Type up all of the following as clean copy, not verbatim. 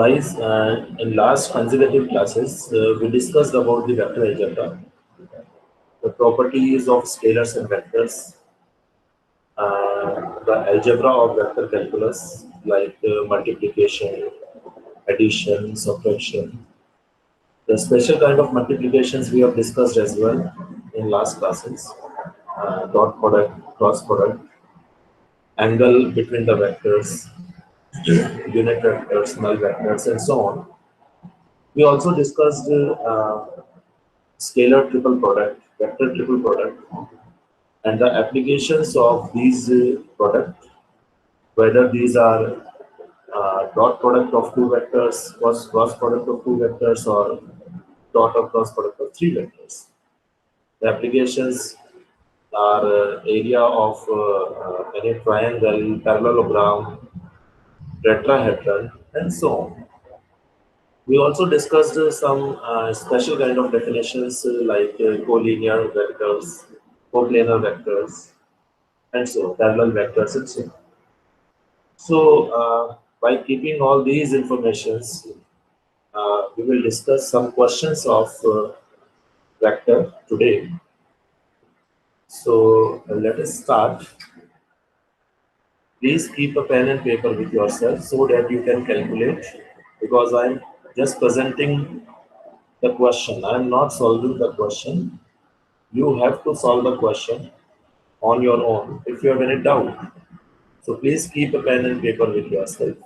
guys, in last consecutive classes, we discussed about the vector algebra, the properties of scalars and vectors, the algebra of vector calculus, like multiplication, addition, subtraction. The special kind of multiplications we have discussed as well in last classes, dot product, cross product, angle between the vectors, unit vectors, null vectors, and so on. We also discussed scalar triple product, vector triple product, and the applications of these product, whether these are dot product of two vectors, cross product of two vectors, or dot or cross product of three vectors. The applications are area of any triangle, parallelogram, tetrahedron, and so on. We also discussed some special kind of definitions like collinear vectors, coplanar vectors, and so parallel vectors and so on. So by keeping all these informations, we will discuss some questions of vector today. So let us start. Please keep a pen and paper with yourself so that you can calculate, because I am just presenting the question. I am not solving the question. You have to solve the question on your own if you have any doubt. So please keep a pen and paper with yourself.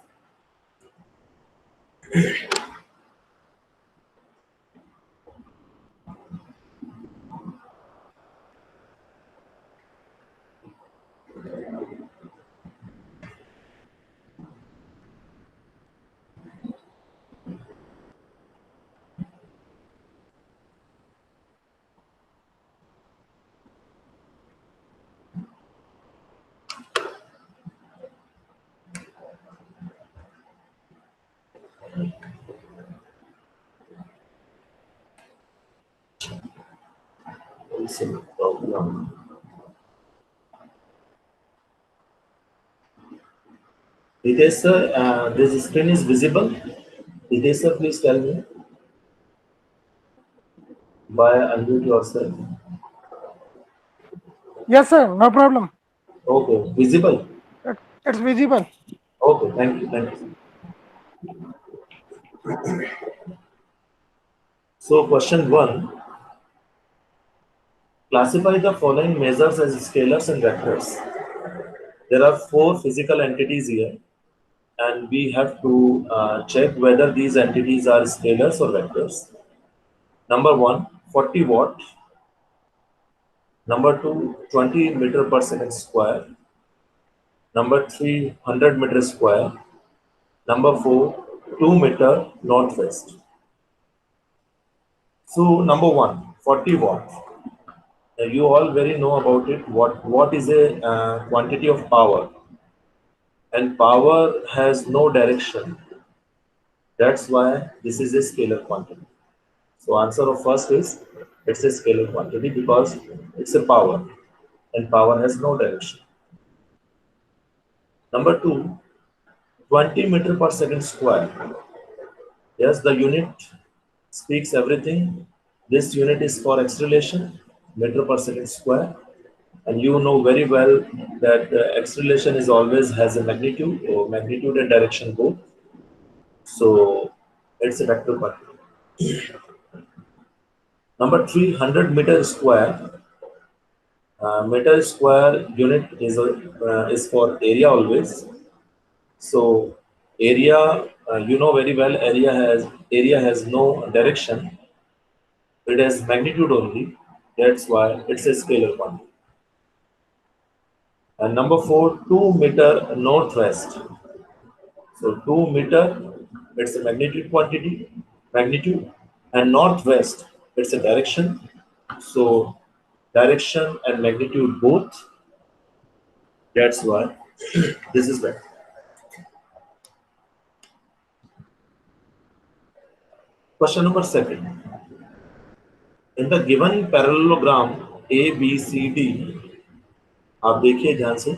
Hitesh sir, this screen is visible. Hitesh sir, please tell me by unmute yourself. Yes, sir. No problem. Okay, visible. It's visible. Okay, thank you, thank you. So question 1, classify the following measures as scalars and vectors. There are 4 physical entities here, and we have to check whether these entities are scalars or vectors. Number 1, 40 watt. Number 2, 20 meter per second square. Number 3, 100 meter square. Number 4, 2 meter northwest. So number 1, 40 watt. You all very know about it. What is a quantity of power? And power has no direction. That's why this is a scalar quantity. So answer of first is it's a scalar quantity because it's a power, and power has no direction. Number 2, 20 meter per second square. Yes, the unit speaks everything. This unit is for acceleration, meter per second square. And you know very well that acceleration is always has a magnitude, or magnitude and direction both. So it's a vector quantity. Number 3, 100 meter square. Meter square unit is for area always. So area, you know very well, area has no direction. It has magnitude only. That's why it's a scalar quantity. And number 4, 2 meter northwest. So 2 meter, it's a magnitude quantity, magnitude, and northwest, it's a direction. So direction and magnitude both. That's why this is better. Question number 2. In the given parallelogram ABCD, आप देखिए ध्यान से,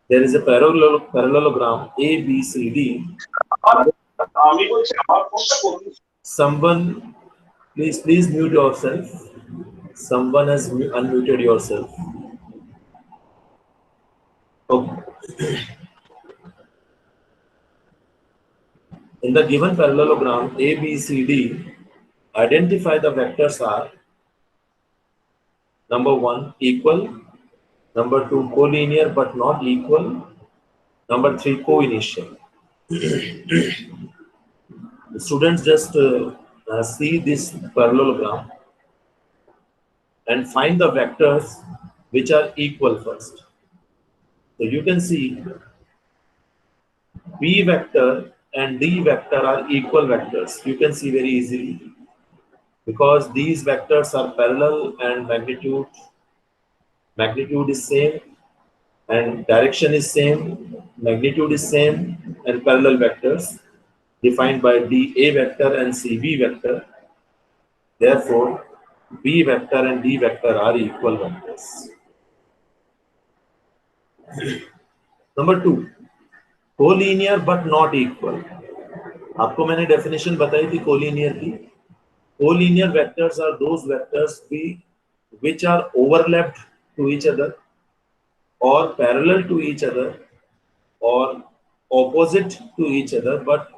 there is a parallelogram ABCD. Someone, please mute yourself. Someone has unmuted yourself. Okay. In the given parallelogram A, B, C, D, identify the vectors are number 1 equal, number 2 collinear but not equal, number 3 co-initial. The students just see this parallelogram and find the vectors which are equal first. So you can see B vector and D vector are equal vectors. You can see very easily because these vectors are parallel and magnitude is same and direction is same, magnitude is same, and parallel vectors defined by dA vector and CB vector. Therefore, B vector and D vector are equal vectors. Number 2, collinear but not equal. आपको मैंने definition बताई थी collinear की. Collinear vectors are those vectors which are overlapped to each other or parallel to each other or opposite to each other, but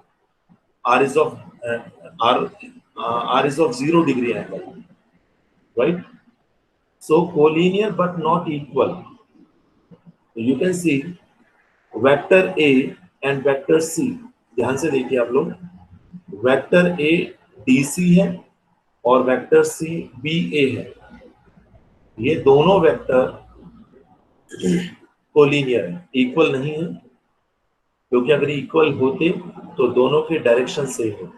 r is of 0 degree angle, right? So collinear but not equal. You can see vector A and vector C. ध्यान से देखिए आप लोग, vector A DC है और vector C BA है. ये दोनों वेक्टर कोलिनियर है, इक्वल नहीं है, क्योंकि अगर इक्वल होते तो दोनों के डायरेक्शन सेम हो.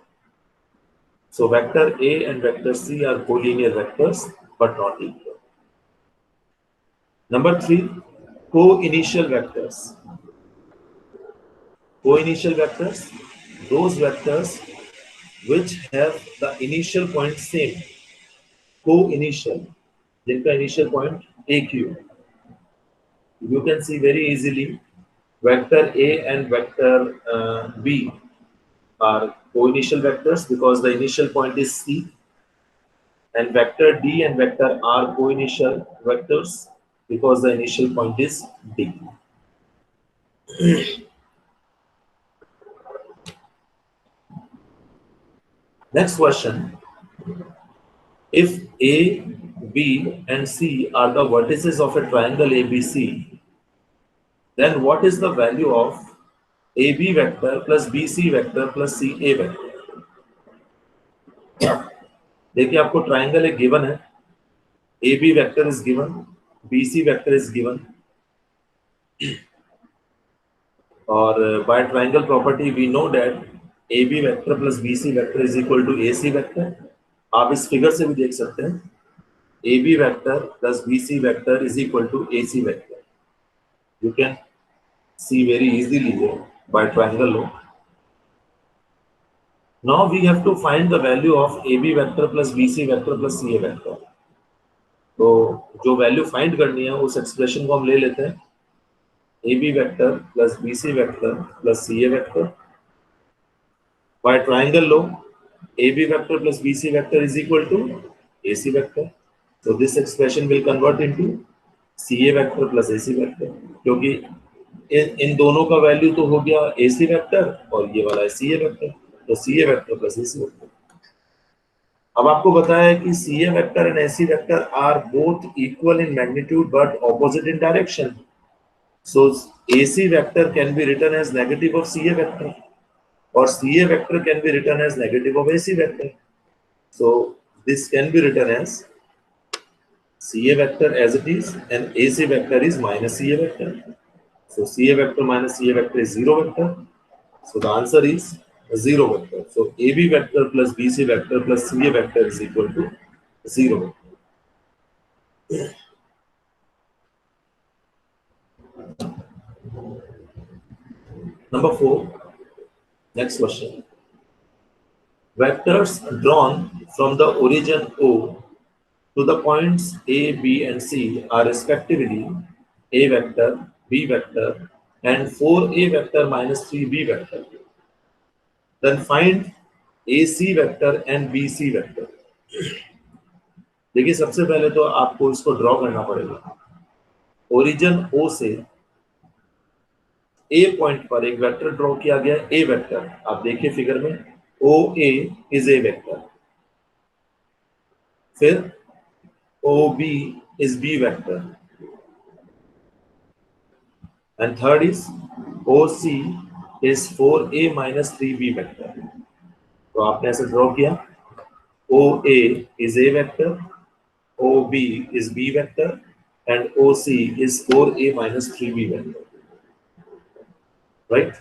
So vector A and vector C are collinear vectors but not equal. Number 3, co-initial vectors. Co-initial vectors, those vectors which have the initial point same. Co-initial, जिनका initial point AQ. You can see very easily vector A and vector B are co-initial vectors because the initial point is C, and vector D and vector R co-initial vectors because the initial point is D. Next question. If A, B and C are the vertices of a triangle ABC, then what is the value of AB vector plus BC vector plus CA vector? देखिए आपको triangle एक given है, AB vector is given, BC vector is given, और by triangle property we know that AB vector plus BC vector is equal to AC vector. आप इस figure से भी देख सकते हैं AB vector plus BC vector is equal to AC vector. You can see very easily here by triangle law. Now we have to find the value of AB vector plus BC vector plus CA vector. तो जो value find करनी है उस expression को हम ले लेते हैं AB vector plus BC vector plus CA vector. By triangle law, AB vector plus BC vector is equal to AC vector. So this expression will convert into CA vector plus AC vector. क्योंकि इन दोनों का value तो हो गया AC vector और ये वाला है CA वेक्टर, तो CA vector plus AC vector. अब आपको बताया है कि CA vector and AC vector are both equal in magnitude but opposite in direction. So AC vector can be written as negative of CA vector, or CA vector can be written as negative of AC vector. So this can be written as CA vector as it is, and AC vector is minus CA vector. So CA vector minus CA vector is 0 vector. So the answer is 0 vector. So AB vector plus BC vector plus CA vector is equal to 0. Number 4, next question. Vectors drawn from the origin O to the points A, B and C are respectively A vector, B vector and 4A vector minus 3B vector. Then find AC vector and BC vector. देखिए सबसे पहले तो आपको इसको draw करना पड़ेगा। Origin O से A point पर एक वेक्टर ड्रॉ किया गया, A वेक्टर। आप देखिए फिगर में, OA इज A वेक्टर, फिर OB is B vector, and third is OC is 4A minus 3B vector। तो आपने ऐसे ड्रॉ किया, OA is A vector, OB is B vector, and OC is 4A minus 3B vector, right?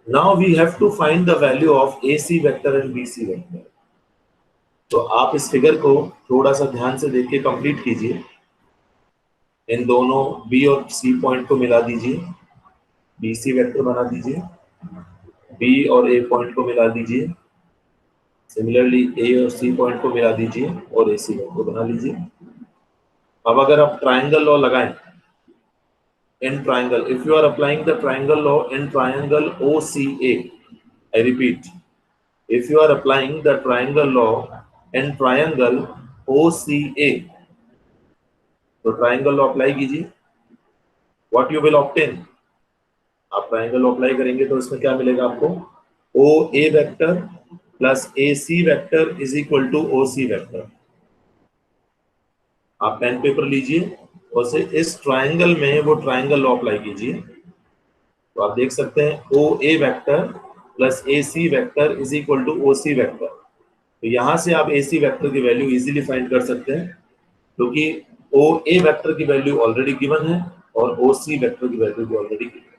Now we have to find the value of AC vector and BC vector। तो आप इस figure को थोड़ा सा ध्यान से देख के कंप्लीट कीजिए। इन दोनों B और C पॉइंट को मिला दीजिए, BC वेक्टर बना दीजिए, B और A पॉइंट को मिला दीजिए, सिमिलरली A और C पॉइंट को मिला दीजिए और AC वेक्टर बना लीजिए। अब अगर आप ट्रायंगल लॉ लगाएं, in triangle, if you are applying the triangle law in triangle OCA, I repeat, if you are applying the triangle law in triangle OCA, तो ट्रायंगल लॉ अप्लाई कीजिए, what you will obtain. आप triangle apply करेंगे तो इसमें क्या मिलेगा आपको, OA vector plus AC vector is equal to OC vector. आप पेन पेपर लीजिए और से इस ट्रायंगल में वो ट्रायंगल लॉ अप्लाई कीजिए, तो आप देख सकते हैं OA vector plus AC vector is equal to OC vector. तो यहां से आप AC वेक्टर की वैल्यू इजीली फाइंड कर सकते हैं, क्योंकि OA वेक्टर की वैल्यू ऑलरेडी गिवन है और OC वेक्टर की वैल्यू भी ऑलरेडी गिवन है।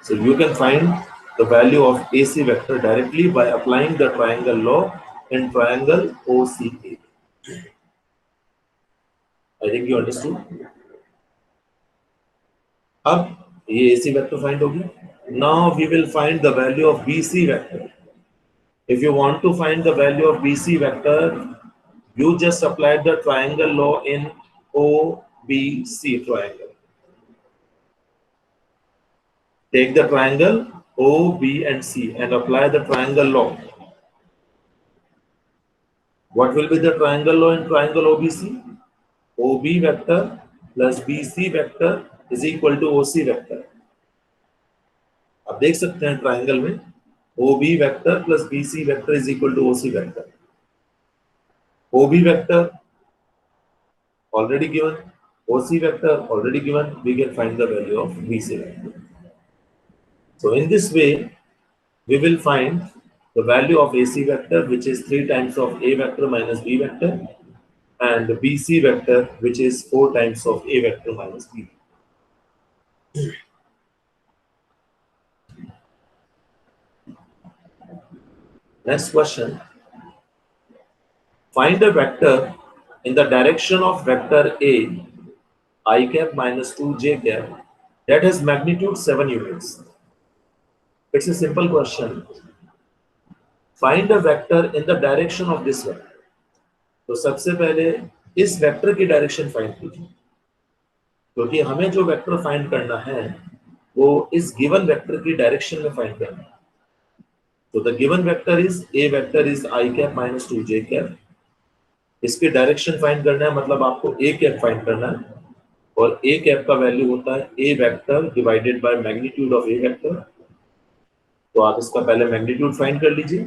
So you can find the value of AC vector directly by applying the triangle law in triangle OCA. I think you understood. अब ये AC vector find होगी. Now we will find the value of BC vector. If you want to find the value of BC vector, you just apply the triangle law in OBC triangle. Take the triangle O, B and C and apply the triangle law. What will be the triangle law in triangle OBC? OB vector plus BC vector is equal to OC vector. आप देख सकते हैं triangle में OB vector plus BC vector is equal to OC vector. OB vector already given, OC vector already given, we can find the value of BC vector. So in this way, we will find the value of AC vector, which is 3 times of A vector minus B vector, and the BC vector, which is 4 times of A vector minus B. Next question. Find a vector in the direction of vector A, I cap minus 2j cap, that has magnitude 7 units. It's a simple question. Find a vector in the direction of this vector. तो सबसे पहले इस vector की direction find कीजिए, क्योंकि हमें जो vector find करना है वो इस गिवन वेक्टर की डायरेक्शन में फाइंड करना है। तो the given vector is A vector is I cap minus 2j cap. इसकी डायरेक्शन फाइंड करना है, मतलब आपको ए कैप फाइंड करना है, और ए कैप का वैल्यू होता है a vector divided by magnitude of A vector. तो आप इसका पहले मैग्नीट्यूड फाइंड कर लीजिए।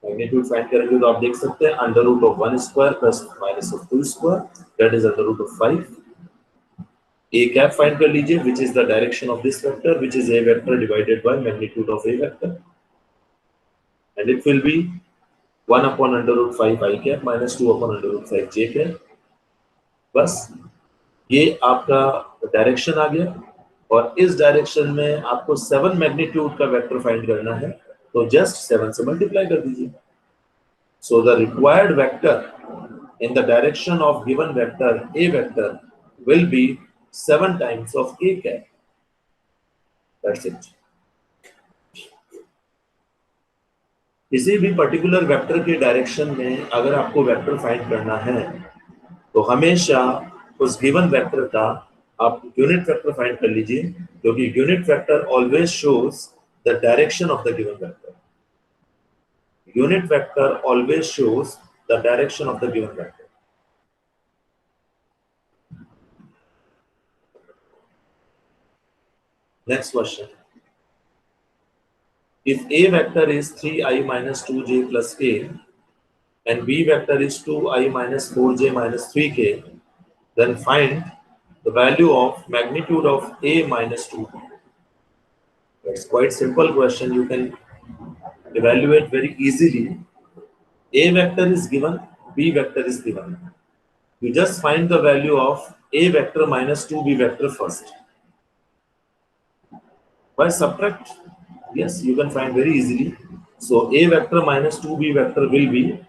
मैग्नीट्यूड फाइंड करेंगे तो आप देख सकते हैं under root of 1 square plus minus of 2 square, that is under root of 5। A cap find कर लीजिए, which is the direction of this vector, which is A vector divided by magnitude of A vector, and it will be 1 upon under root 5 I cap minus 2 upon under root 5 J cap. बस ये आपका direction आ गया, और इस direction में आपको 7 magnitude का vector find करना है, तो जस्ट 7 से मल्टीप्लाई कर दीजिए। So the required vector in the direction of given vector A vector will be 7 times of A cap. That's it. किसी भी पर्टिकुलर वेक्टर के डायरेक्शन में अगर आपको वेक्टर फाइंड करना है तो हमेशा उस गिवन वेक्टर का आप यूनिट वेक्टर फाइंड कर लीजिए, क्योंकि unit vector always shows the direction of the given vector. unit vector always shows the direction of the given vector. Next question. If A vector is 3i minus 2j plus k and B vector is 2i minus 4j minus 3k, then find the value of magnitude of A minus 2. It's quite simple question. You can evaluate very easily. A vector is given, B vector is given. You just find the value of A vector minus 2B vector first. By subtract, yes, you can find very easily. So A vector minus 2B vector will be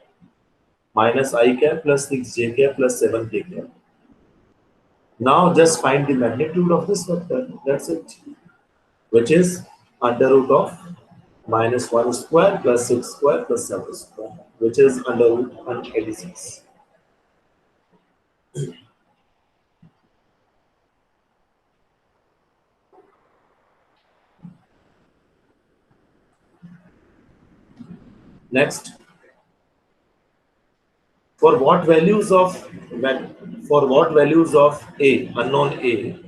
minus I cap plus 6j cap plus 7k cap. Now just find the magnitude of this vector. That's it. Which is under root of minus 1 square plus 6 square plus 7 square, which is under root 186. Next, for what values of A, unknown A,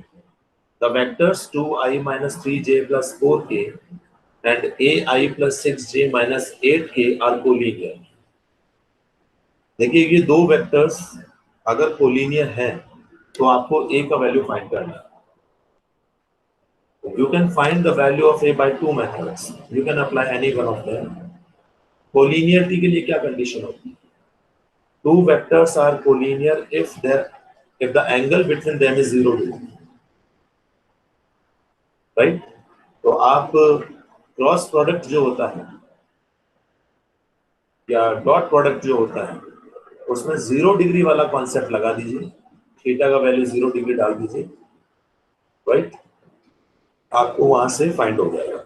the vectors 2i minus 3j plus 4k and ai plus 6j minus 8k are collinear. देखिए ये दो vectors अगर collinear हैं तो आपको a का value find करना है. You can find the value of a by two methods. You can apply any one of them. Collinearity के लिए क्या कंडीशन होती है? Two vectors are collinear if the angle between them is 0 degree. Right? तो आप cross product जो होता है या डॉट प्रोडक्ट जो होता है उसमें 0 डिग्री वाला कॉन्सेप्ट लगा दीजिए, थीटा का वैल्यू 0 डिग्री डाल दीजिए, राइट? आपको वहां से फाइंड हो जाएगा.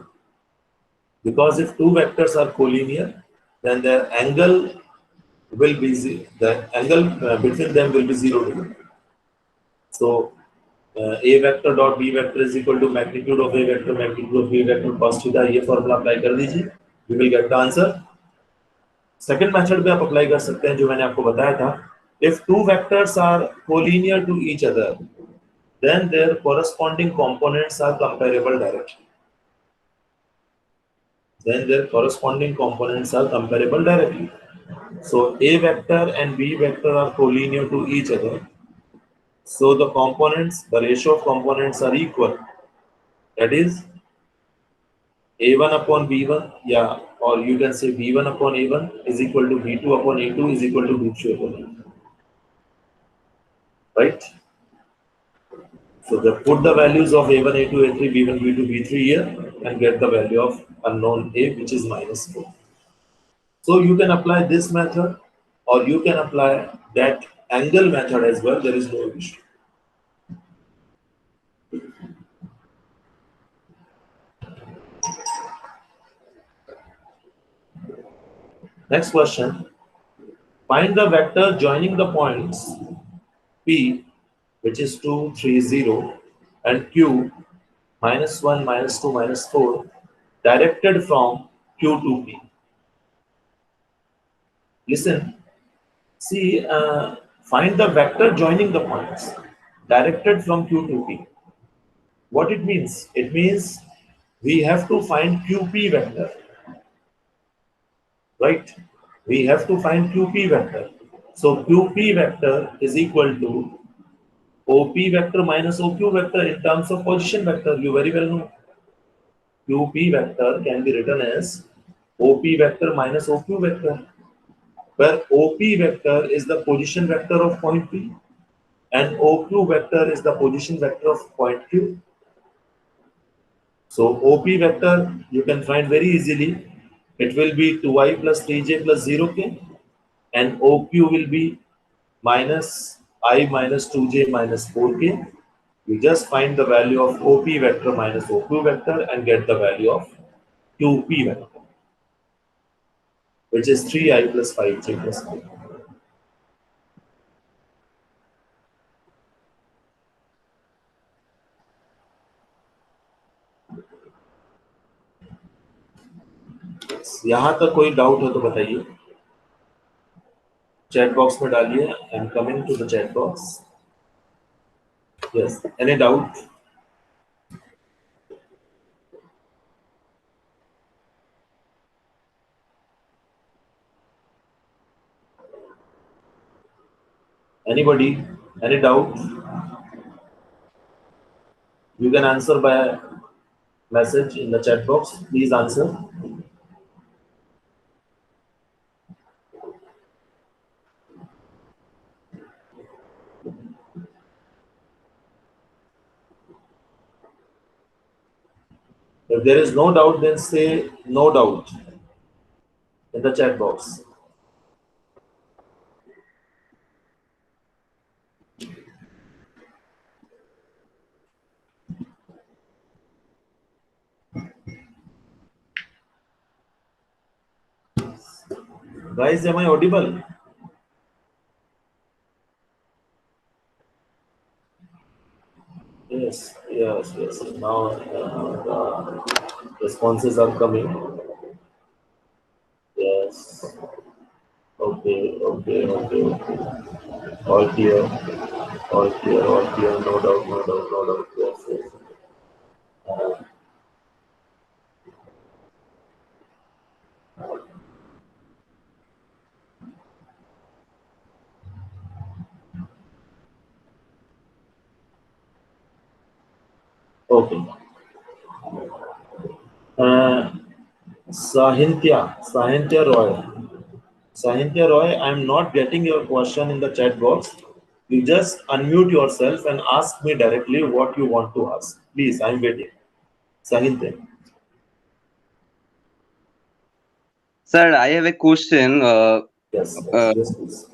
Because if two vectors are collinear, then the angle between them will be 0 degree. So a vector dot b vector is equal to magnitude of a vector magnitude of b vector cos theta. ये formula apply कर दीजिए, you will get the answer. Second method पे आप apply कर सकते हैं जो मैंने आपको बताया था. If two vectors are collinear to each other, then their corresponding components are comparable directly. So a vector and b vector are collinear to each other. So the ratio of components are equal. That is a1 upon b1, yeah, or you can say b1 upon a1 is equal to b2 upon a2 is equal to b3 upon a2. Right? So just put the values of a1, a2, a3, b1, b2, b3 here and get the value of unknown a, which is minus 4. So you can apply this method or you can apply that angle method as well. There is no issue. Next question. Find the vector joining the points P, which is 2, 3, 0, and Q, minus 1, minus 2, minus 4, directed from Q to P. Listen, see, find the vector joining the points, directed from Q to P. What it means? It means we have to find QP vector, right? We have to find QP vector. So QP vector is equal to OP vector minus OQ vector in terms of position vector. You very well know. QP vector can be written as OP vector minus OQ vector, where OP vector is the position vector of point P and OQ vector is the position vector of point Q. So OP vector you can find very easily. It will be 2i plus 3j plus 0k and OQ will be minus I minus 2j minus 4k. You just find the value of OP vector minus OQ vector and get the value of QP vector, which is 3i plus 5j plus 5. Yes, यहाँ तक कोई doubt हो तो बताइए, chat box में डालिए। I am coming to the chat box. Yes, any doubt? Anybody? Any doubt? You can answer by message in the chat box. Please answer. If there is no doubt, then say no doubt in the chat box. Guys, am I audible? Yes, yes, yes. Now the responses are coming. Yes. Okay, okay, okay, okay. All clear, all clear, all clear. No doubt, no doubt, no doubt. Yes, yes. Okay. Sahintya Roy. Sahintya Roy, I'm not getting your question in the chat box. You just unmute yourself and ask me directly what you want to ask. Please, I'm waiting. Sahintya. Sir, I have a question. Yes, Uh, yes, please.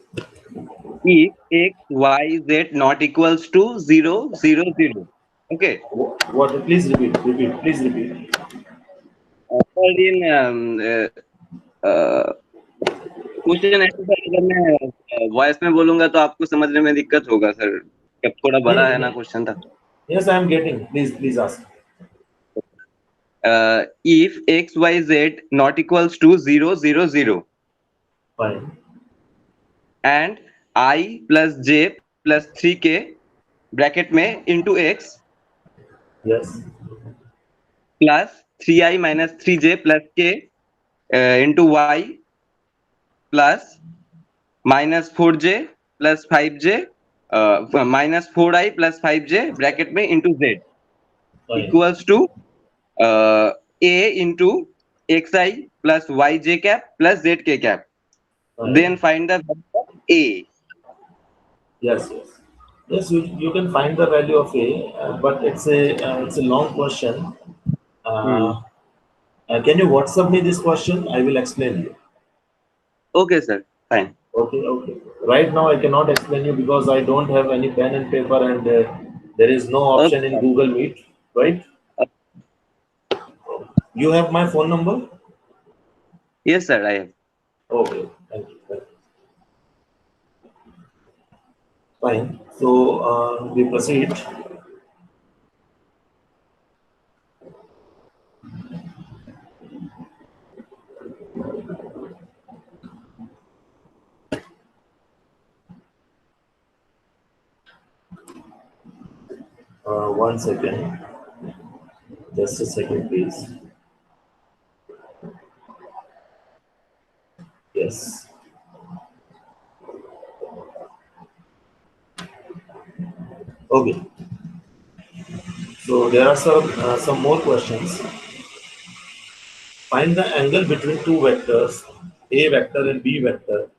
if x, y, z not equals to 0, 0, 0. Okay. What? Please repeat. Repeat. Please repeat. Sir, in question ऐसे sir, अगर मैं voice में बोलूंगा तो आपको समझने में दिक्कत होगा सर, जब थोड़ा बड़ा है ना क्वेश्चन था। Yes, I'm getting. Please ask. If x, y, z not equals to 0, 0, 0. Fine. And I plus j plus 3k bracket में into x Yes. plus 3i minus 3j plus k into y plus minus 4j plus 5j minus 4i plus 5j bracket में into z Fine. equals to a into xi plus yj cap plus zk cap. Fine. Then find the value of a. Yes, yes. Yes, you can find the value of A, but it's a long question. Can you WhatsApp me this question? I will explain you. Okay, sir. Fine. Okay, okay. Right now I cannot explain you because I don't have any pen and paper, and there is no option in Google Meet, right? You have my phone number? Yes, sir. I have. Okay, thank you. Thank you. Fine. So we proceed. One second. Just a second, please. Yes. Okay. So there are some more questions. Find the angle between two vectors, A vector and B vector,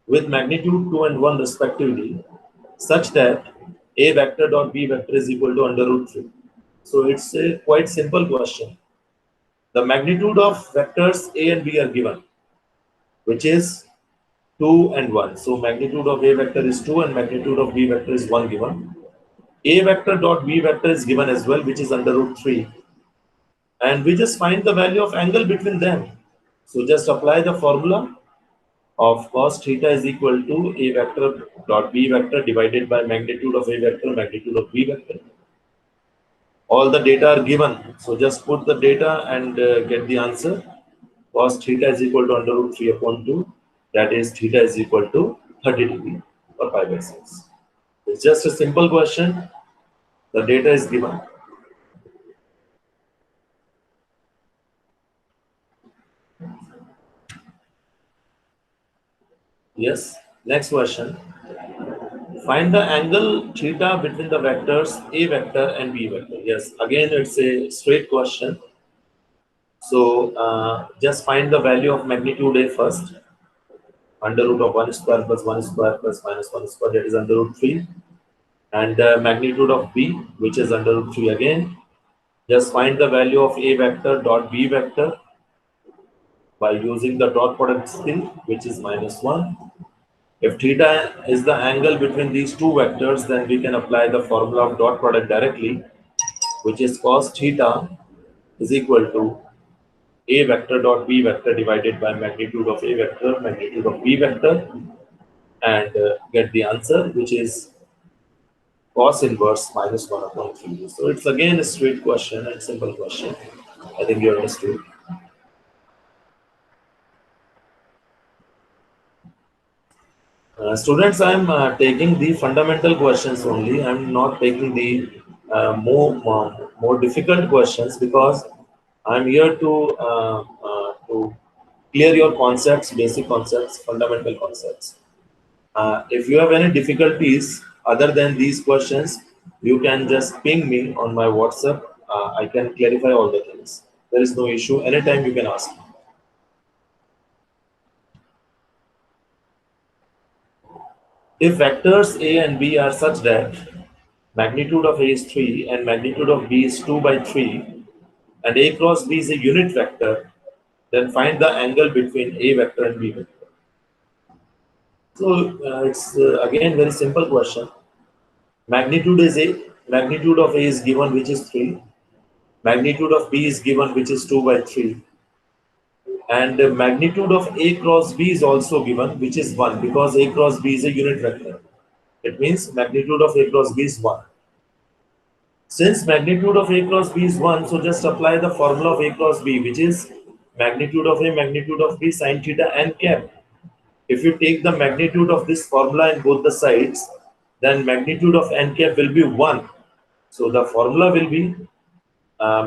with magnitude 2 and 1 respectively, such that A vector dot B vector is equal to under root 3. So it's a quite simple question. The magnitude of vectors A and B are given, which is 2 and 1. So magnitude of A vector is 2 and magnitude of B vector is 1 given. A vector dot B vector is given as well, which is under root 3. And we just find the value of angle between them. So just apply the formula of cos theta is equal to A vector dot B vector divided by magnitude of A vector, magnitude of B vector. All the data are given. So just put the data and get the answer. cos theta is equal to under root 3 upon 2. That is, theta is equal to 30 degree or pi by 6. It's just a simple question. The data is given. Yes. Next question. Find the angle theta between the vectors A vector and B vector. Yes. Again, it's a straight question. So just find the value of magnitude A first. Under root of 1 square plus 1 square plus minus 1 square, that is under root 3. And the magnitude of B, which is under root 3 again. Just find the value of A vector dot B vector by using the dot product skill, which is -1. If theta is the angle between these two vectors, then we can apply the formula of dot product directly, which is cos theta is equal to A vector dot B vector divided by magnitude of A vector, magnitude of B vector, and get the answer, which is cos inverse -1 upon 3. So it's again a straight question and simple question. I think you understood. Students, I'm taking the fundamental questions only. I'm not taking the more difficult questions because I'm here to clear your concepts, basic concepts, fundamental concepts. If you have any difficulties other than these questions, you can just ping me on my WhatsApp. I can clarify all the things. There is no issue. Anytime you can ask me. If vectors A and B are such that magnitude of A is 3 and magnitude of B is 2 by 3 and A cross B is a unit vector, then find the angle between A vector and B vector. So it's again very simple question. Magnitude is A, magnitude of A is given, which is 3. Magnitude of B is given, which is 2 by 3. And the magnitude of A cross B is also given, which is 1, because A cross B is a unit vector. It means magnitude of A cross B is 1. Since magnitude of A cross B is 1, so just apply the formula of A cross B, which is magnitude of A, magnitude of B, sine theta n cap. If you take the magnitude of this formula in both the sides, then magnitude of n cap will be 1. So the formula will be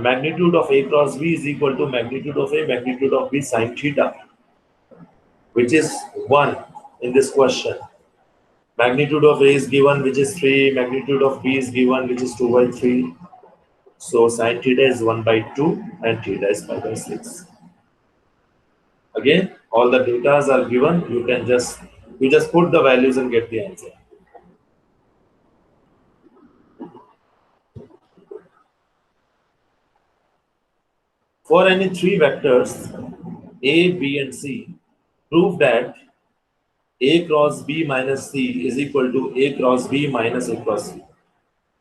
magnitude of A cross B is equal to magnitude of A, magnitude of B, sine theta, which is 1 in this question. Magnitude of A is given, which is 3. Magnitude of B is given, which is 2 by 3. So sine theta is 1 by 2 and theta is pi by 6. Again, all the data are given. You just put the values and get the answer. For any three vectors A, B, and C, prove that A cross B minus C is equal to A cross B minus A cross C.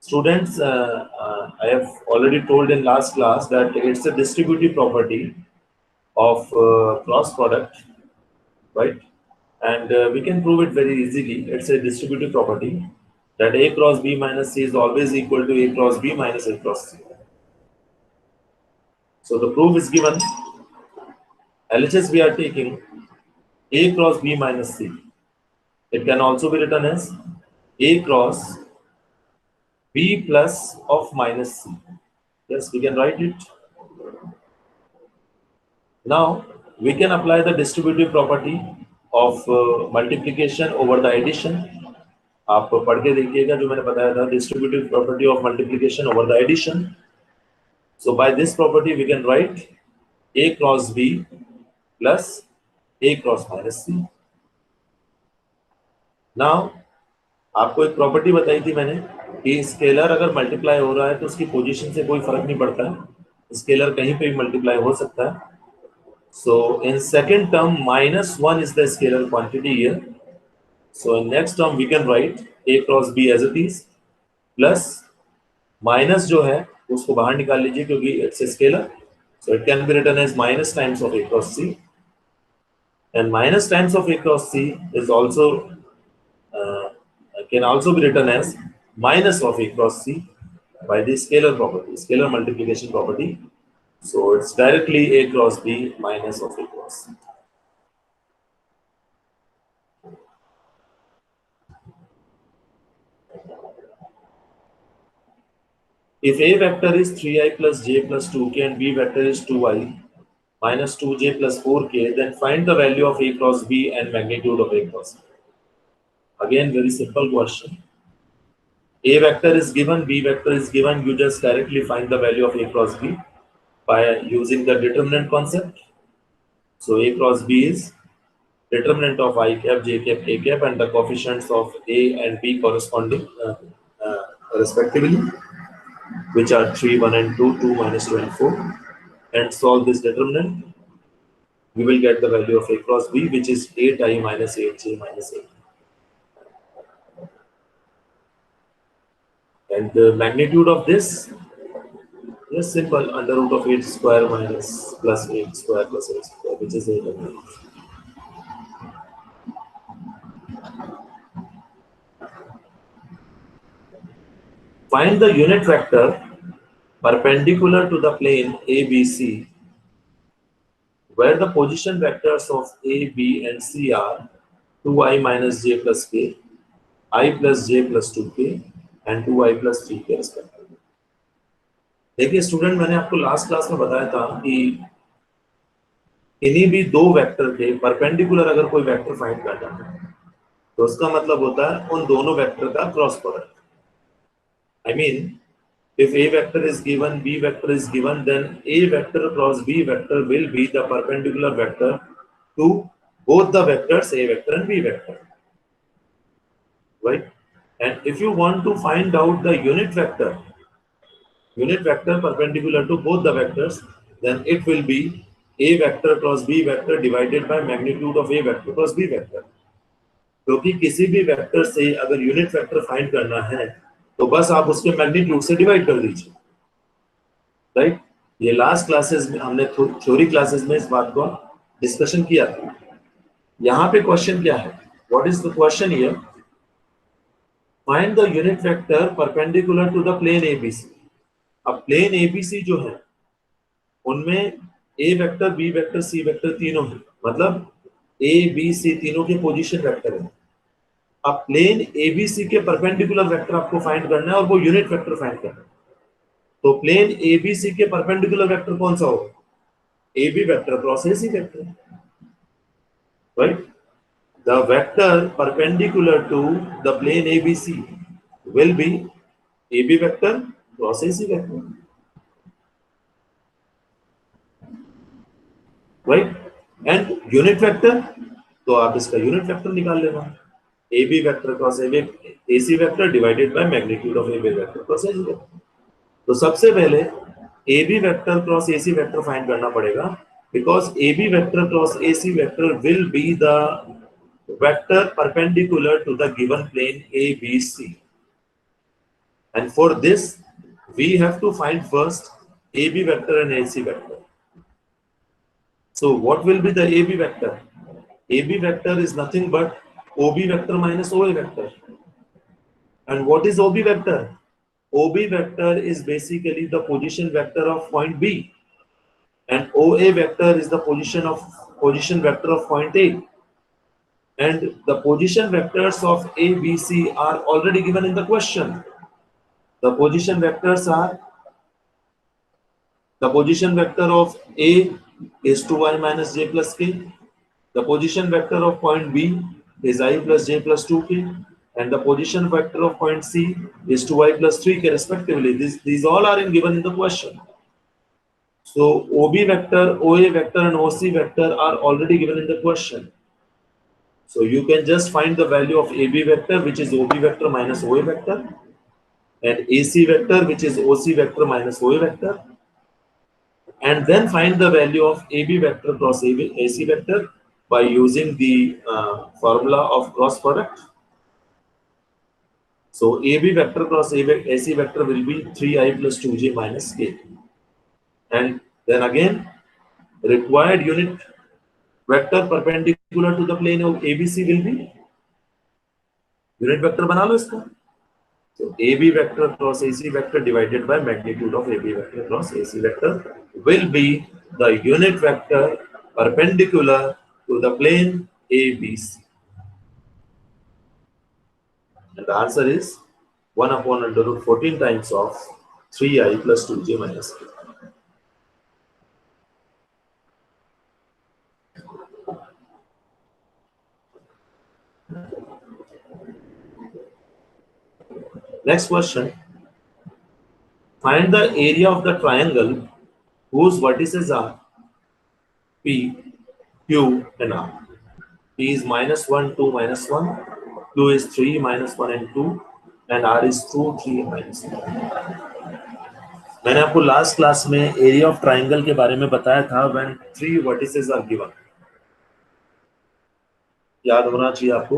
Students, I have already told in last class that it's a distributive property of cross product, right? And we can prove it very easily. It's a distributive property that A cross B minus C is always equal to A cross B minus A cross C. So the proof is given. LHS we are taking A cross B minus C. It can also be written as A cross B plus of minus C. Yes, we can write it. Now we can apply the distributive property of multiplication over the addition. आप पढ़ के देखिएगा जो मैंने बताया था, distributive property of multiplication over the addition. So by this property we can write A cross B plus A cross minus C. Now आपको एक प्रॉपर्टी बताई थी मैंने कि स्केलर अगर मल्टीप्लाई हो रहा है तो उसकी पोजीशन से कोई फर्क नहीं पड़ता है, स्केलर कहीं पे भी मल्टीप्लाई हो सकता है. So in second term, -1 is the scalar quantity here. So in next term we can write A cross B as it is plus minus जो है उसको बाहर निकाल लीजिए क्योंकि it's a scalar. So it can be written as minus times of A cross C, and minus times of A cross C is also can also be written as minus of A cross C by the scalar property, scalar multiplication property. So it's directly A cross B minus of A cross C. If A vector is 3i plus j plus 2k and B vector is 2i minus 2j plus 4k, then find the value of A cross B and magnitude of A cross B. Again, very simple question. A vector is given, B vector is given, you just directly find the value of A cross B by using the determinant concept. So A cross B is determinant of I cap, J cap, A cap, and the coefficients of A and B corresponding respectively, which are 3, 1 and 2, 2 minus 2 and 4, and solve this determinant. We will get the value of A cross B, which is 8i minus 8j minus 8. And the magnitude of this is simple, under root of 8 square minus plus 8 square plus 8 square, which is 8. Find the unit vector perpendicular to the plane ABC, where the position vectors of A, B, and C are 2i minus j plus k, I plus j plus 2k, and 2i plus 3k respectively. देखिए student, मैंने आपको last class में बताया था कि इन्हीं भी दो वेक्टर के परपेंडिकुलर अगर कोई वेक्टर फाइंड करना है तो उसका मतलब होता है उन दोनों वेक्टर का cross product. I mean, if A vector is given, B vector is given, then A vector cross B vector will be the perpendicular vector to both the vectors A vector and B vector, right? And if you want to find out the unit vector perpendicular to both the vectors, then it will be A vector cross B vector divided by magnitude of A vector cross B vector. क्योंकि किसी भी vector से अगर unit vector find करना है तो बस आप उसके मैग्नीट्यूड से डिवाइड कर दीजिए, राइट? ये लास्ट क्लासेस में हमने थ्योरी क्लासेस में इस बात को डिस्कशन किया था. यहाँ पे क्वेश्चन क्या है? What is the question here? Find the unit vector perpendicular to the plane ABC. अब प्लेन एबीसी जो है उनमें A vector, B vector, C vector तीनों है, मतलब ए बी सी तीनों के पोजीशन वेक्टर है. अब प्लेन एबीसी के परपेंडिकुलर वेक्टर आपको फाइंड करना है और वो यूनिट वेक्टर फाइंड करना है. तो प्लेन एबीसी के परपेंडिकुलर वेक्टर कौन सा होगा? AB vector cross AC vector, right? The vector perpendicular to the plane ABC will be AB vector cross AC vector, right? And unit vector, तो आप इसका यूनिट वेक्टर निकाल लेना, AB vector cross AC vector divided by magnitude of AB vector cross AC vector. तो सबसे पहले AB vector cross AC vector find करना पड़ेगा, because AB vector cross AC vector will be the vector perpendicular to the given plane ABC. And for this we have to find first AB vector and AC vector. So what will be the AB vector? AB vector is nothing but OB vector minus OA vector. And what is OB vector? OB vector is basically the position vector of point B, and OA vector is the position vector of point A. And the position vectors of A, B, C are already given in the question. The position vectors are, the position vector of A is 2i minus j plus k. The position vector of point B is I plus j plus 2k. And the position vector of point C is 2i plus 3k respectively. These all are given in the question. So OB vector, OA vector, and OC vector are already given in the question. So you can just find the value of AB vector, which is OB vector minus OA vector, and AC vector, which is OC vector minus OA vector, and then find the value of AB vector cross AC vector by using the formula of cross product. So AB vector cross AC vector will be 3i plus 2j minus k. And then again, required unit vector perpendicular to the plane of ABC will be, unit vector बना लो इसका, So AB vector cross AC vector divided by magnitude of AB vector cross AC vector will be the unit vector perpendicular to the plane ABC. And the answer is 1 upon under root 14 times of 3i plus 2j minus k. Next question. Find the area of the triangle whose vertices are P, Q, and R. P is minus 1, 2, minus 1. Q is 3, minus 1 and 2. And R is 2, 3, minus 1. मैंने आपको last class में area of triangle के बारे में बताया था when 3 vertices are given. याद होना चाहिए आपको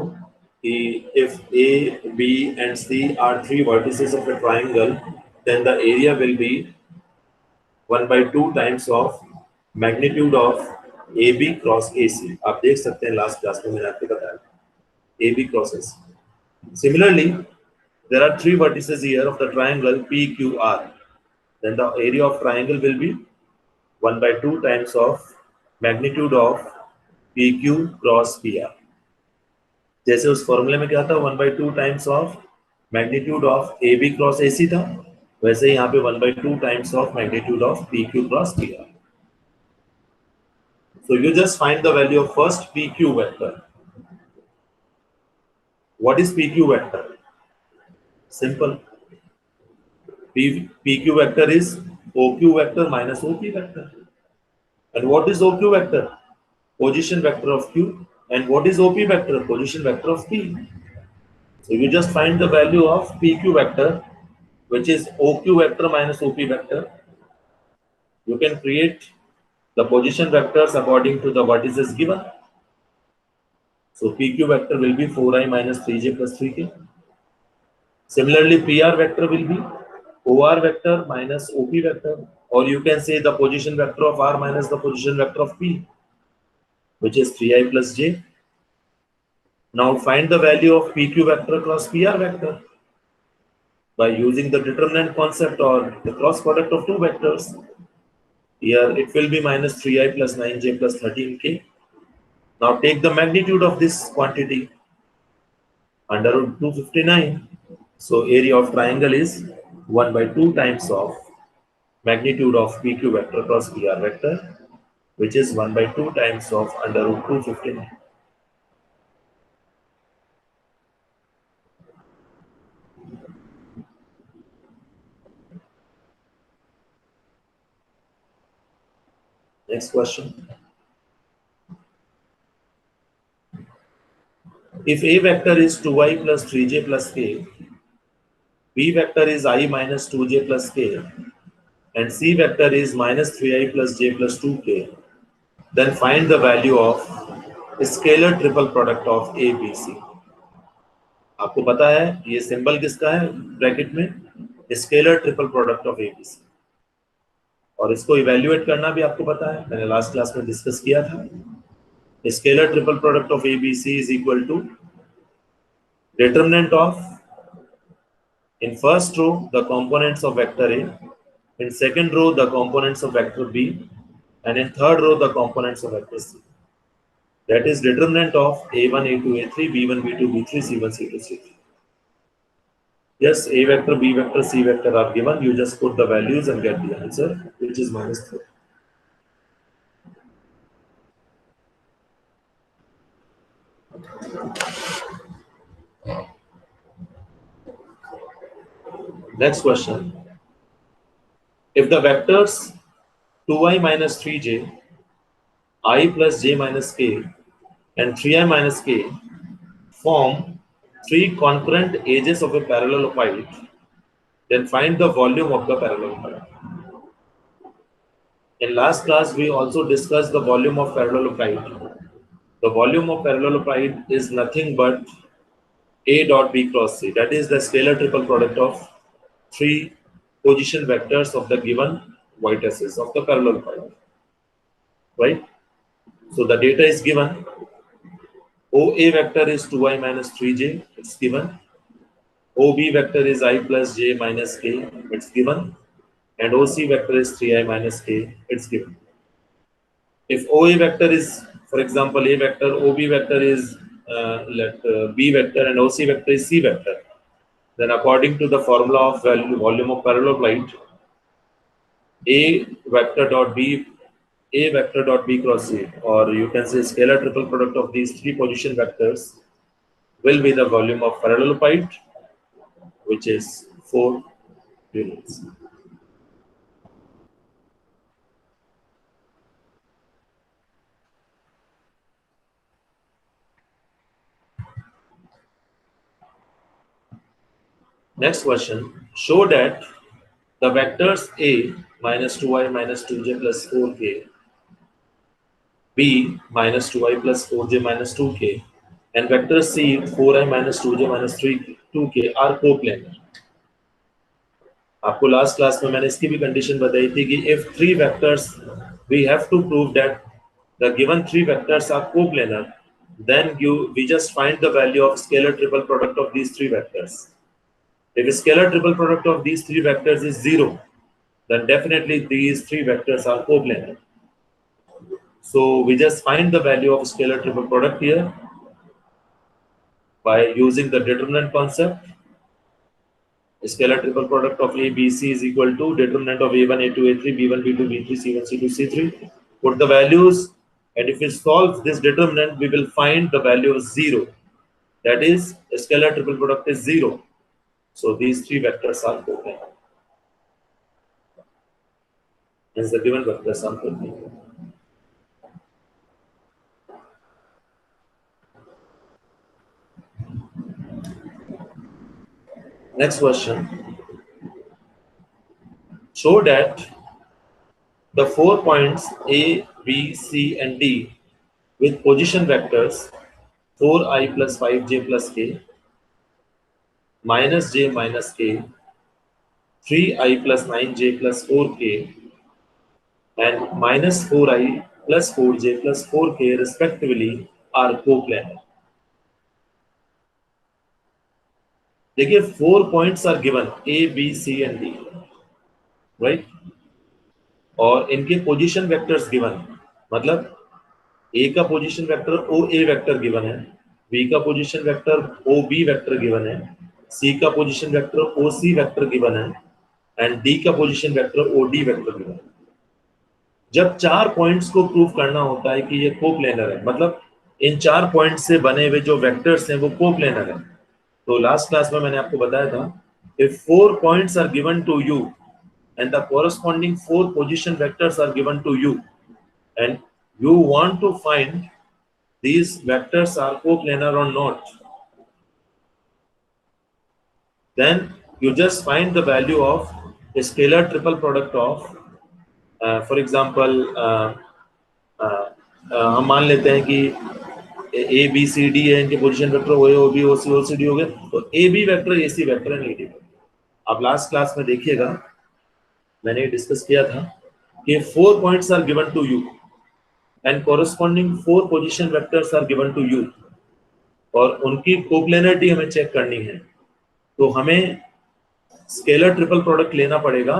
कि if A, B and C are 3 vertices of a triangle, then the area will be 1 by 2 times of magnitude of AB cross AC. आप देख सकते हैं लास्ट क्लास में मैंने आपको बताया AB cross AC. Similarly, there are 3 vertices here of the triangle PQR. Then the area of triangle will be 1 by 2 times of magnitude of PQ cross PR. जैसे उस फॉर्मूले में क्या था 1 by 2 times of magnitude of AB cross AC था, वैसे यहाँ पे 1 by 2 times of magnitude of PQ cross PR. So you just find the value of first PQ vector. What is PQ vector? Simple. PQ vector is OQ vector minus OP vector. And what is OQ vector? Position vector of Q. And what is OP vector? Position vector of P. So you just find the value of PQ vector, which is OQ vector minus OP vector. You can create the position vectors according to the vertices given. So PQ vector will be 4i minus 3j plus 3k. Similarly, PR vector will be OR vector minus OP vector, or you can say the position vector of R minus the position vector of P, which is 3i plus j. Now find the value of PQ vector cross PR vector by using the determinant concept or the cross product of two vectors. Here it will be minus 3i plus 9j plus 13k. Now take the magnitude of this quantity under root 259. So area of triangle is 1 by 2 times of magnitude of PQ vector cross PR vector, which is 1 by 2 times of under root 259. Next question. If A vector is 2i plus 3j plus k, B vector is I minus 2j plus k, and C vector is minus 3i plus j plus 2k, then find the value of scalar triple product of A, B, C. आपको पता है ये symbol किसका है bracket में? Scalar triple product of A, B, C. और इसको evaluate करना भी आपको पता है, मैंने लास्ट क्लास में डिस्कस किया था. Scalar triple product of A, B, C is equal to determinant of, in first row, the components of vector A, in second row, the components of vector B, and in third row, the components of vector C. That is determinant of A1, A2, A3, B1, B2, B3, C1, C2, C3. Yes, A vector, B vector, C vector are given. You just put the values and get the answer, which is minus 3. Next question. If the vectors 2i minus 3j, I plus j minus k, and 3i minus k form 3 concurrent edges of a paralleloid, then find the volume of the paralleloid. In last class, we also discussed the volume of paralleloid. The volume of paralleloid is nothing but A dot B cross C. That is the scalar triple product of 3 position vectors of the given vertices of the paralleloid. Right? So the data is given. OA vector is 2i minus 3j. It's given. OB vector is I plus j minus k, it's given, and OC vector is 3i minus k, it's given. If OA vector is, for example, A vector, OB vector is B vector, and OC vector is C vector, then according to the formula of volume of paralleloid, A vector dot B cross A, or you can say scalar triple product of these three position vectors will be the volume of paralleloid, which is 4 units. Next question, show that the vectors A minus 2i minus 2j plus 4k, B minus 2i plus 4j minus 2k, and vector C 4i minus 2j minus 2k are coplanar. आपको last class में मैंने इसकी भी condition बताई थी कि if three vectors we have to prove that the given three vectors are coplanar, then we just find the value of scalar triple product of these three vectors. If scalar triple product of these three vectors is 0, then definitely these three vectors are coplanar. So we just find the value of scalar triple product here by using the determinant concept. Scalar triple product of A, B, C is equal to determinant of A1, A2, A3, B1, B2, B3, C1, C2, C3. Put the values, and if we solve this determinant, we will find the value of 0. That is, scalar triple product is 0. So these three vectors are coplanar. Hence the given vectors are coplanar. Next question. Show that the 4 points A, B, C, and D with position vectors 4i plus 5j plus k, minus j minus k, 3i plus 9j plus 4k, and minus 4i plus 4j plus 4k respectively are coplanar. देखिए 4 points are given A, B, C, and D, right? और इनके position vectors given, मतलब A का position vector OA vector given है, B का position vector OB vector given है, C का position vector OC vector given है, एंड D का position vector OD vector given है. जब 4 पॉइंट्स को प्रूव करना होता है कि ये कोप्लेनर है, मतलब इन 4 पॉइंट से बने हुए जो वेक्टर्स हैं वो कोप्लेनर है. तो लास्ट क्लास में मैंने आपको बताया था, if 4 points are given to you and the corresponding 4 position vectors are given to you, and you want to find these vectors are coplanar or not, then you just find the value of a scalar triple product of for example हम मान लेते हैं कि A B C D है, इनके position vector O B O C D हो गए, तो A B vector A C vector and A D vector. आप लास्ट क्लास में देखिएगा मैंने डिस्कस किया था कि 4 points are given to you and corresponding 4 position vectors are given to you, और उनकी कोप्लेनरिटी हमें चेक करनी है. तो हमें स्केलर ट्रिपल प्रोडक्ट लेना पड़ेगा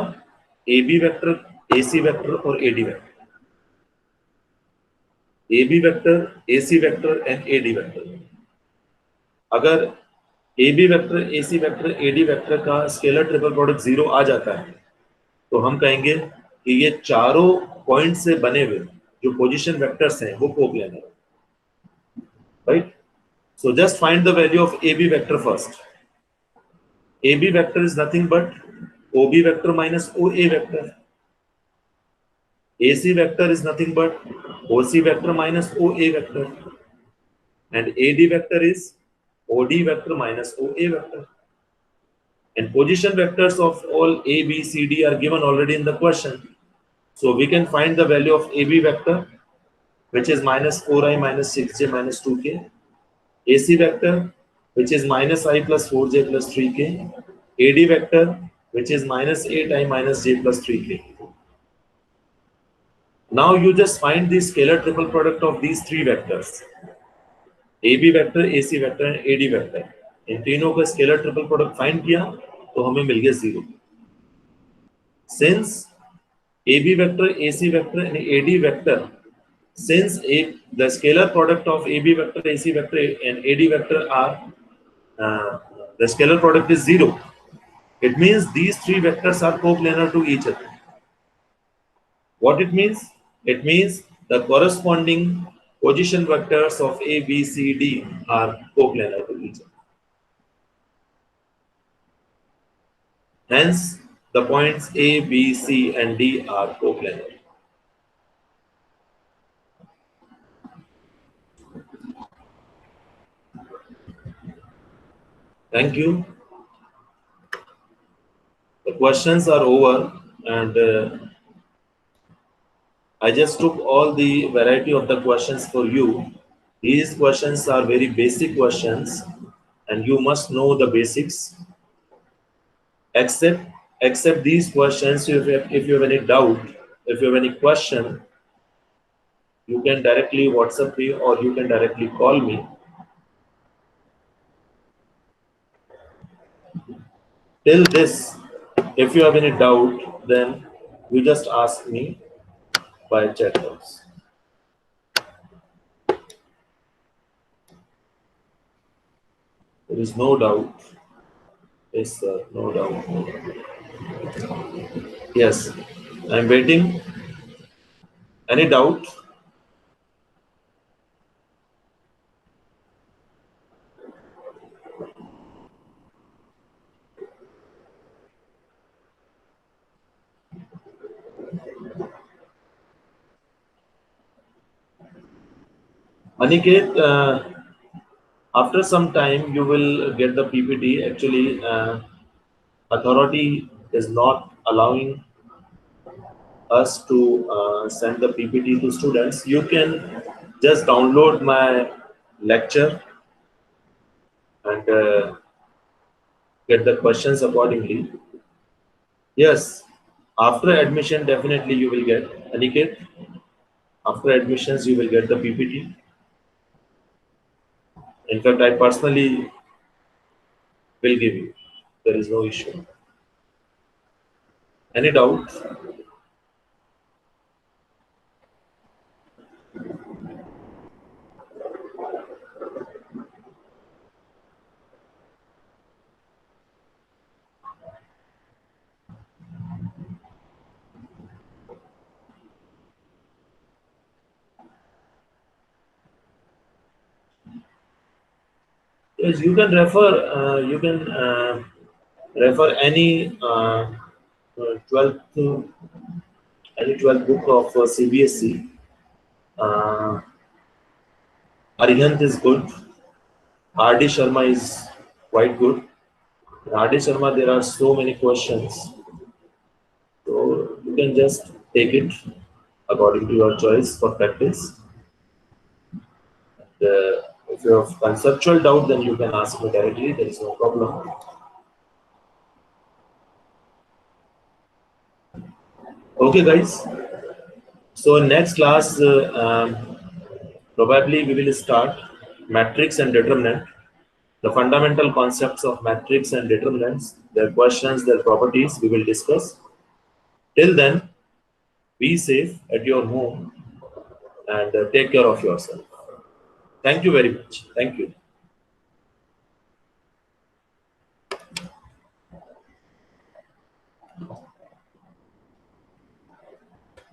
A B vector, A C vector और A D vector. A B vector, A C vector and A D vector. अगर A B vector, A C vector, A D vector का scalar triple product 0 आ जाता है तो हम कहेंगे कि ये चारों पॉइंट से बने हुए जो पोजीशन वेक्टर्स हैं वो कोप्लेनर है, right? So just find the value of A B vector first. A B vector is nothing but O B vector minus O A vector. AC vector is nothing but OC vector minus OA vector, and AD vector is OD vector minus OA vector. And position vectors of all A, B, C, D are given already in the question. So we can find the value of AB vector, which is minus 4i minus 6j minus 2k. AC vector, which is minus I plus 4j plus 3k. AD vector, which is minus 8i minus j plus 3k. Now you just find the scalar triple product of these three vectors, AB vector, AC vector and AD vector. इन तीनों का scalar triple product find किया तो हमें मिल गया 0. Since AB vector, AC vector and AD vector, since the scalar product of AB vector, AC vector and AD vector are the scalar product is 0, it means these three vectors are coplanar to each other. What it means? It means the corresponding position vectors of A, B, C, D are coplanar to each other. Hence, the points A, B, C, and D are coplanar. Thank you. The questions are over, and I just took all the variety of the questions for you. These questions are very basic questions, and you must know the basics. Except these questions, if you have any doubt, if you have any question, you can directly WhatsApp me or you can directly call me. Till this, if you have any doubt, then you just ask me by chat box. There is no doubt. Yes, sir, no doubt. Yes, I'm waiting. Any doubt? Aniket, after some time you will get the PPT. Actually, authority is not allowing us to send the PPT to students. You can just download my lecture and get the questions accordingly. Yes, after admission, definitely you will get, Aniket. After admissions, you will get the PPT. In fact, I personally will give you. There is no issue. Any doubt? Yes, you can refer. You can refer any 12th to any 12th book of CBSE. Arihant is good. R.D. Sharma is quite good. In R.D. Sharma, there are so many questions. So you can just take it according to your choice for practice. And, if you have conceptual doubt, then you can ask me directly. There is no problem. Okay, guys. So next class, probably we will start matrix and determinant, the fundamental concepts of matrix and determinants, their questions, their properties we will discuss. Till then, be safe at your home and take care of yourself. Thank you very much. Thank you.